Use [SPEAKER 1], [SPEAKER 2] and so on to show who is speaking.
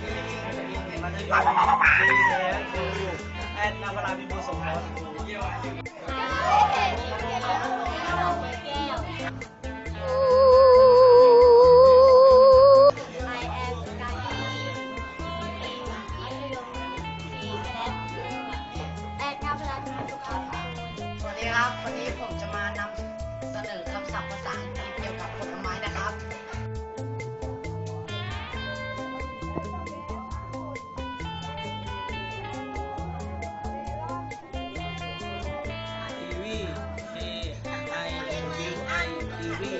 [SPEAKER 1] ที่มาที่ดีแล้วแอดนภราพิบูลสมพร
[SPEAKER 2] สวัสดีครับวันนี้ผมจะมานำเสนอคำศัพท์ภาษาอังกฤษเกี่ยวกับผลไม้นะครับ
[SPEAKER 1] กีวี K I W I กีวี